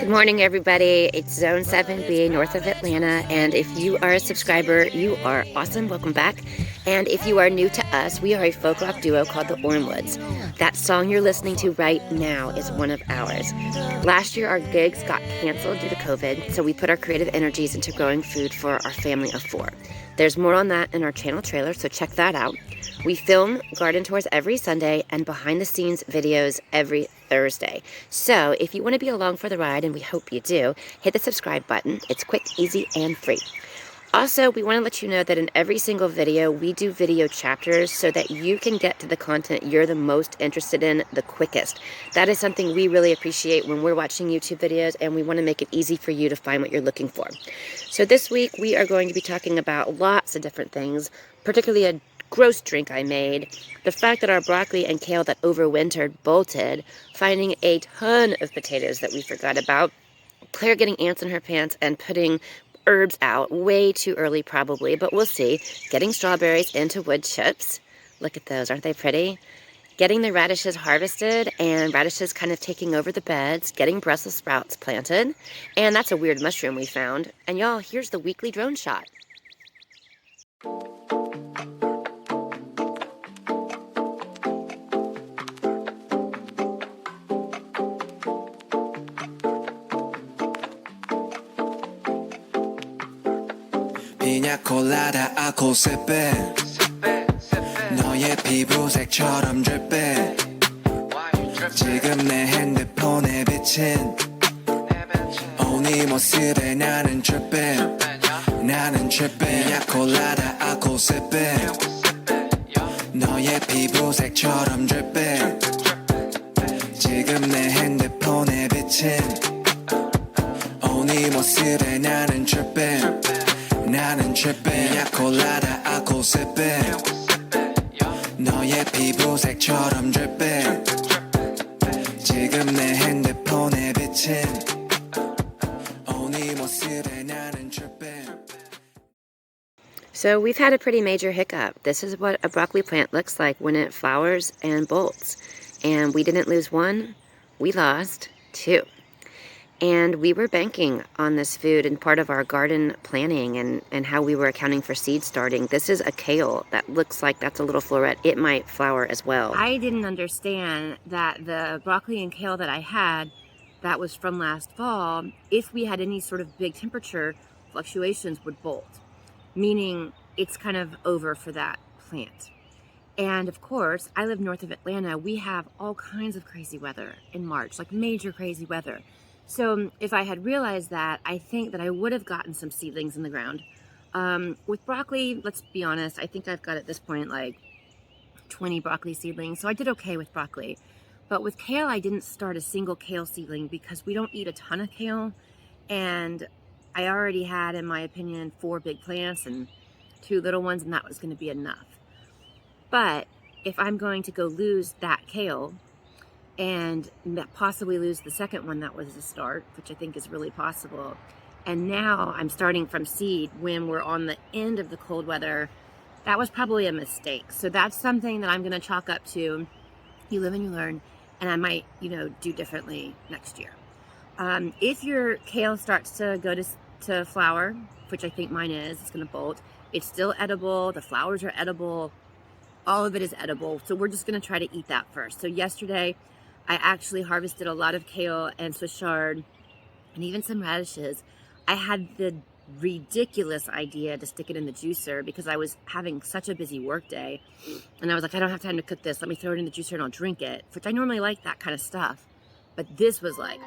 Good morning, everybody. It's Zone 7B north of Atlanta, and if you are a subscriber, you are awesome. Welcome back. And if you are new to us, we are a folk rock duo called the Ormewoods. That song you're listening to right now is one of ours. Last year, our gigs got canceled due to COVID, so we put our creative energies into growing food for our family of 4. There's more on that in our channel trailer, so check that out. We film garden tours every Sunday and behind-the-scenes videos every Thursday. So if you want to be along for the ride, and we hope you do, hit the subscribe button. It's quick, easy, and free. Also, we want to let you know that in every single video, we do video chapters so that you can get to the content you're the most interested in the quickest. That is something we really appreciate when we're watching YouTube videos, and we want to make it easy for you to find what you're looking for. So this week, we are going to be talking about lots of different things, particularly a gross drink I made, the fact that our broccoli and kale that overwintered bolted, finding a ton of potatoes that we forgot about, Claire getting ants in her pants and putting herbs out way too early probably, but we'll see, getting strawberries into wood chips. Look at those, aren't they pretty? Getting the radishes harvested and radishes kind of taking over the beds, getting Brussel sprouts planted, and that's a weird mushroom we found. And y'all, here's the weekly drone shot. 피냐 콜라다 acoustic 너의 피부색처럼 drip 지금 내 핸드폰에 비친 네 모습에 나는 drip 나는 drip 피냐 콜라다 acoustic 너의 피부색처럼 drip 지금 내 핸드폰에 비친 네 모습에 나는 drip 나는 trippin' 콜라다 acoustic 너의 피부색처럼 drippin' 지금 내 핸드폰에 비친 네 모습에 나는 drippin'. So we've had a pretty major hiccup. This is what a broccoli plant looks like when it flowers and bolts. And we didn't lose one, we lost 2. And we were banking on this food and part of our garden planning and how we were accounting for seed starting. This is a kale that looks like that's a little floret. It might flower as well. I didn't understand that the broccoli and kale that I had that was from last fall, if we had any sort of big temperature fluctuations, would bolt, meaning it's kind of over for that plant. And of course, I live north of Atlanta. We have all kinds of crazy weather in March, like major crazy weather. So if I had realized that, I think that I would have gotten some seedlings in the ground. With broccoli, let's be honest, I think I've got at this point like 20 broccoli seedlings. So I did okay with broccoli. But with kale, I didn't start a single kale seedling because we don't eat a ton of kale. And I already had, in my opinion, 4 big plants and 2 little ones, and that was going to be enough. But if I'm going to go lose that kale, and possibly lose the second one that was a start, which I think is really possible. And now I'm starting from seed when we're on the end of the cold weather. That was probably a mistake. So that's something that I'm going to chalk up to you live and you learn, and I might, do differently next year. If your kale starts to go to flower, which I think mine is, it's going to bolt. It's still edible. The flowers are edible. All of it is edible. So we're just going to try to eat that first. So yesterday, I actually harvested a lot of kale and Swiss chard and even some radishes. I had the ridiculous idea to stick it in the juicer because I was having such a busy work day. And I was like, I don't have time to cook this. Let me throw it in the juicer and I'll drink it, which I normally like that kind of stuff. But this was like,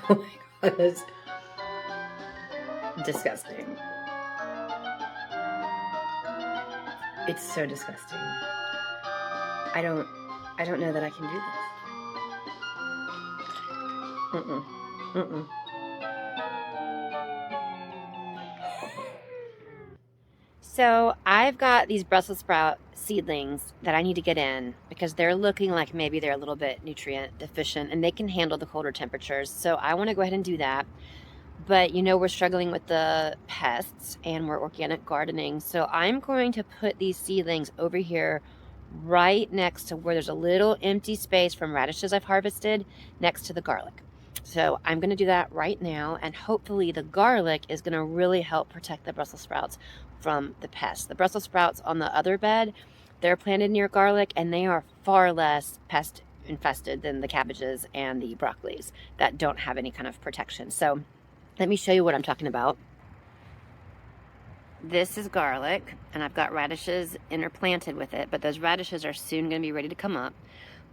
oh my God, that's disgusting. It's so disgusting. I don't know that I can do this. So I've got these Brussels sprout seedlings that I need to get in because they're looking like maybe they're a little bit nutrient deficient and they can handle the colder temperatures. So I want to go ahead and do that. But we're struggling with the pests and we're organic gardening. So I'm going to put these seedlings over here right next to where there's a little empty space from radishes I've harvested next to the garlic. So I'm going to do that right now, and hopefully the garlic is going to really help protect the Brussels sprouts from the pests. The Brussels sprouts on the other bed, they're planted near garlic, and they are far less pest infested than the cabbages and the broccolis that don't have any kind of protection. So let me show you what I'm talking about. This is garlic, and I've got radishes interplanted with it, but those radishes are soon going to be ready to come up.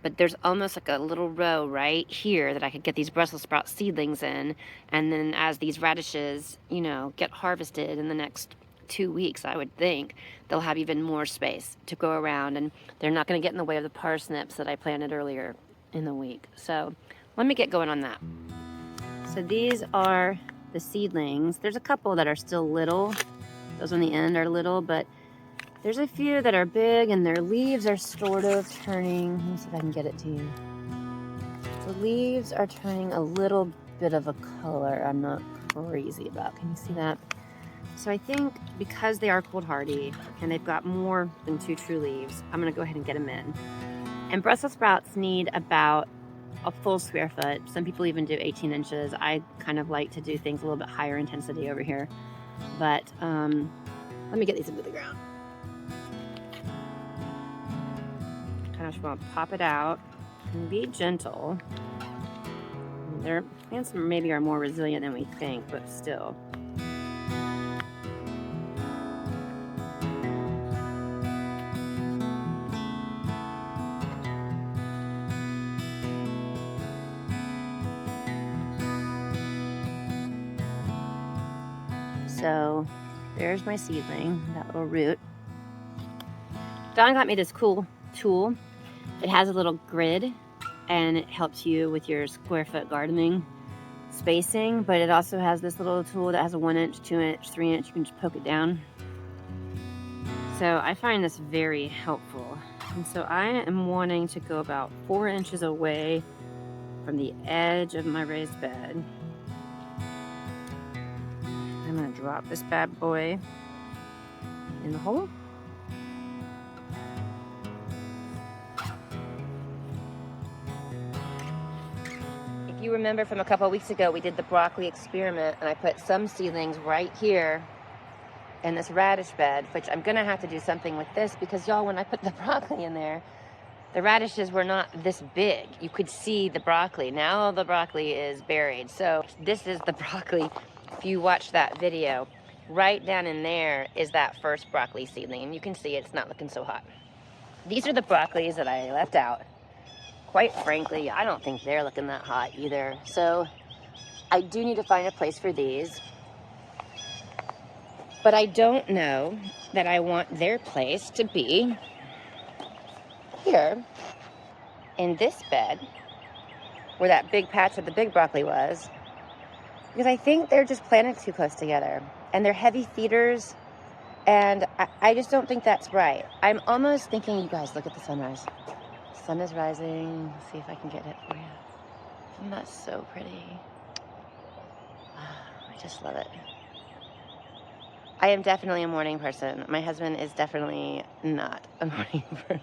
But there's almost like a little row right here that I could get these Brussels sprout seedlings in, and then as these radishes, you know, get harvested in the next 2 weeks, I would think, they'll have even more space to go around, and they're not going to get in the way of the parsnips that I planted earlier in the week. So let me get going on that. So these are the seedlings. There's a couple that are still little. Those on the end are little, but there's a few that are big, and their leaves are sort of turning. Let me see if I can get it to you. The leaves are turning a little bit of a color I'm not crazy about. Can you see that? So I think because they are cold hardy and they've got more than 2 true leaves, I'm going to go ahead and get them in. And Brussels sprouts need about a full square foot. Some people even do 18 inches. I kind of like to do things a little bit higher intensity over here. But let me get these into the ground. Kind of just want to pop it out and be gentle. Their plants maybe are more resilient than we think, but still. So there's my seedling, that little root. Don got me this cool tool. It has a little grid, and it helps you with your square foot gardening spacing, but it also has this little tool that has a 1 inch, 2 inch, 3 inch. You can just poke it down. So I find this very helpful. And so I am wanting to go about 4 inches away from the edge of my raised bed. I'm going to drop this bad boy in the hole. If you remember from a couple of weeks ago, we did the broccoli experiment, and I put some seedlings right here in this radish bed, which I'm going to have to do something with this because, y'all, when I put the broccoli in there, the radishes were not this big. You could see the broccoli. Now the broccoli is buried. So this is the broccoli. If you watch that video, right down in there is that first broccoli seedling, and you can see it's not looking so hot. These are the broccolis that I left out. Quite frankly, I don't think they're looking that hot either. So I do need to find a place for these. But I don't know that I want their place to be here in this bed where that big patch of the big broccoli was, because I think they're just planted too close together, and they're heavy feeders, and I just don't think that's right. I'm almost thinking, you guys, look at the sunrise. The sun is rising. Let's see if I can get it for you. Isn't that so pretty? I just love it. I am definitely a morning person. My husband is definitely not a morning person.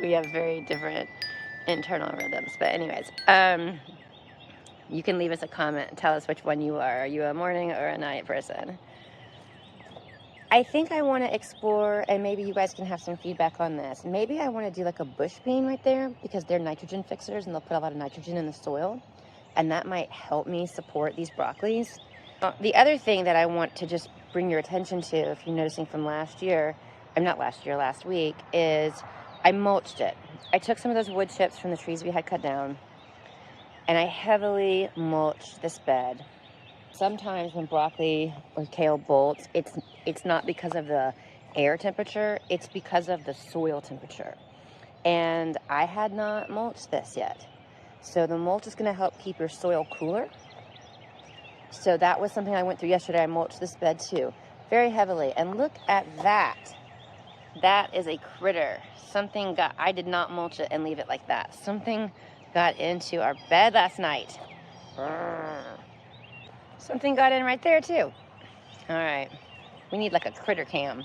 We have very different internal rhythms. But anyways, you can leave us a comment and tell us which one you are. Are you a morning or a night person? I think I want to explore, and maybe you guys can have some feedback on this. Maybe I want to do like a bush bean right there, because they're nitrogen fixers and they'll put a lot of nitrogen in the soil. And that might help me support these broccolis. The other thing that I want to just bring your attention to, if you're noticing from last week, is I mulched it. I took some of those wood chips from the trees we had cut down, and I heavily mulched this bed. Sometimes when broccoli or kale bolts, it's not because of the air temperature, it's because of the soil temperature. And I had not mulched this yet. So the mulch is going to help keep your soil cooler. So that was something I went through yesterday. I mulched this bed too, very heavily. And look at that. That is a critter. I did not mulch it and leave it like that. Something got into our bed last night. Something got in right there too. All right, we need like a critter cam,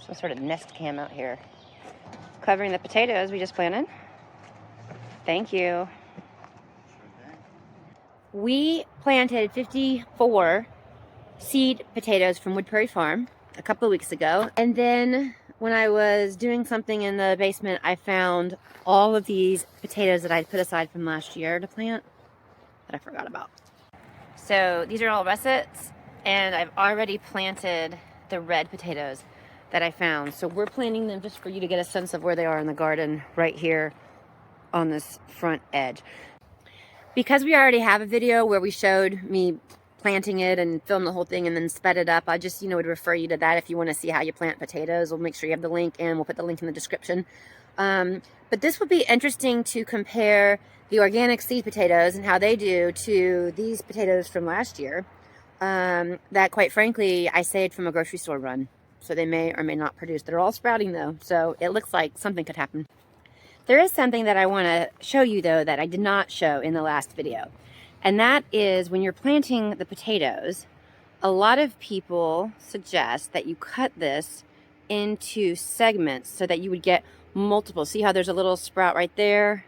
some sort of nest cam out here. covering the potatoes we just planted. Thank you. We planted 54 seed potatoes from Wood Prairie Farm a couple of weeks ago. And then when I was doing something in the basement, I found all of these potatoes that I'd put aside from last year to plant that I forgot about. So these are all russets, and I've already planted the red potatoes that I found. So we're planting them just for you to get a sense of where they are in the garden right here on this front edge. Because we already have a video where we showed me planting it and filmed the whole thing and then sped it up, I just, would refer you to that if you want to see how you plant potatoes. We'll make sure you have the link, and we'll put the link in the description. But this would be interesting to compare the organic seed potatoes and how they do to these potatoes from last year that, quite frankly, I saved from a grocery store run. So they may or may not produce. They're all sprouting though, so it looks like something could happen. There is something that I want to show you though that I did not show in the last video. And that is when you're planting the potatoes, a lot of people suggest that you cut this into segments so that you would get multiple. See how there's a little sprout right there?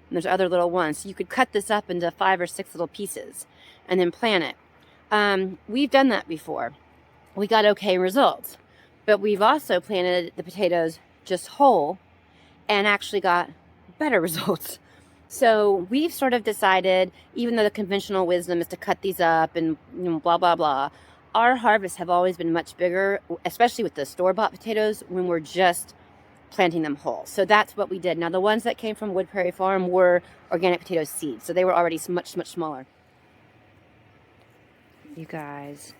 And there's other little ones. So you could cut this up into 5 or 6 little pieces and then plant it. We've done that before. We got okay results. But we've also planted the potatoes just whole and actually got better results. So we've sort of decided, even though the conventional wisdom is to cut these up and blah, blah, blah, our harvests have always been much bigger, especially with the store-bought potatoes, when we're just planting them whole. So that's what we did. Now, the ones that came from Wood Prairie Farm were organic potato seeds, so they were already much, much smaller. You guys,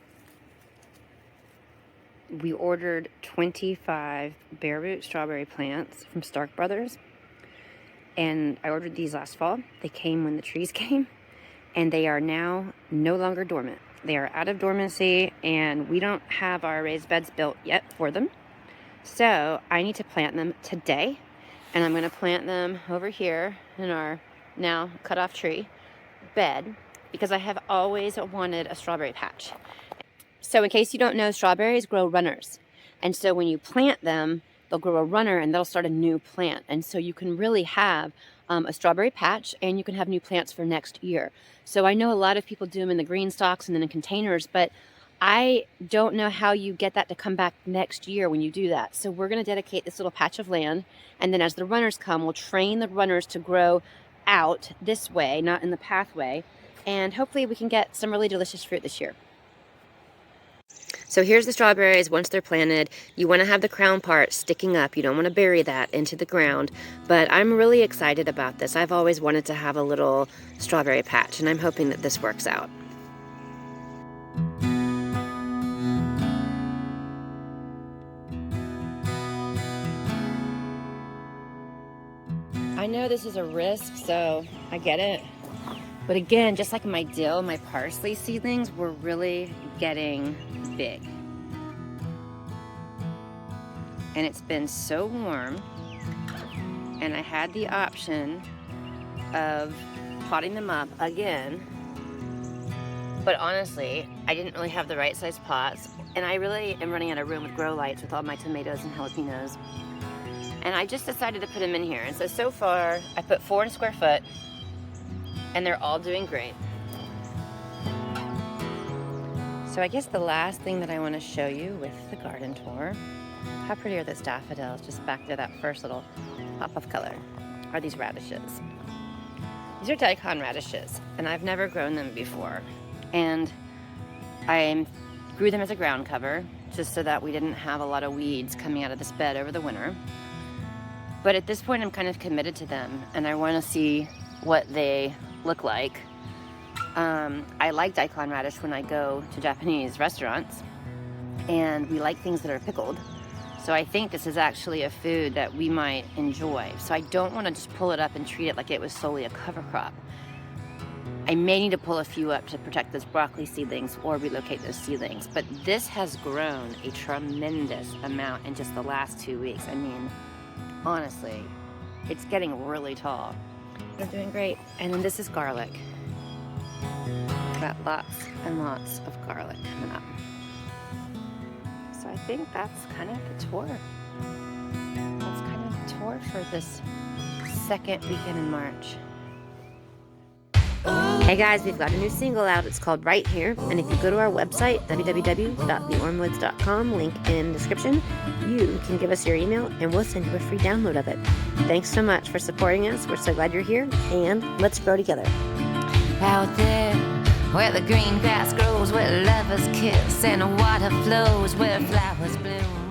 we ordered 25 bare root strawberry plants from Stark Brothers. And I ordered these last fall. They came when the trees came, and they are now no longer dormant. They are out of dormancy, and we don't have our raised beds built yet for them. So I need to plant them today, and I'm going to plant them over here in our now cut off tree bed because I have always wanted a strawberry patch. So in case you don't know, strawberries grow runners. And so when you plant them, they'll grow a runner and they'll start a new plant. And so you can really have a strawberry patch, and you can have new plants for next year. So I know a lot of people do them in the green stalks and then in containers, but I don't know how you get that to come back next year when you do that. So we're going to dedicate this little patch of land, and then as the runners come, we'll train the runners to grow out this way, not in the pathway, and hopefully we can get some really delicious fruit this year. So here's the strawberries once they're planted. You want to have the crown part sticking up. You don't want to bury that into the ground. But I'm really excited about this. I've always wanted to have a little strawberry patch, and I'm hoping that this works out. I know this is a risk, so I get it. But again, just like my dill, my parsley seedlings were really getting big. And it's been so warm, and I had the option of potting them up again, but honestly, I didn't really have the right size pots, and I really am running out of room with grow lights with all my tomatoes and jalapenos. And I just decided to put them in here. And so far, I put 4 in a square foot, and they're all doing great. So I guess the last thing that I want to show you with the garden tour, how pretty are those daffodils just back there, that first little pop of color, are these radishes. These are Daikon radishes, and I've never grown them before. And I grew them as a ground cover, just so that we didn't have a lot of weeds coming out of this bed over the winter. But at this point, I'm kind of committed to them, and I want to see what they look like. I like daikon radish when I go to Japanese restaurants, and we like things that are pickled. So I think this is actually a food that we might enjoy. So I don't want to just pull it up and treat it like it was solely a cover crop. I may need to pull a few up to protect those broccoli seedlings or relocate those seedlings. But this has grown a tremendous amount in just the last 2 weeks. I mean, honestly, it's getting really tall. They're doing great. And then this is garlic. Got lots and lots of garlic coming up. So I think that's kind of the tour. That's kind of tour for this second weekend in March. Hey guys, we've got a new single out. It's called Right Here. And if you go to our website, www.theormewoods.com, link in description, you can give us your email and we'll send you a free download of it. Thanks so much for supporting us. We're so glad you're here, and let's grow together. Out there, where the green grass grows, where lovers kiss and water flows, where flowers bloom.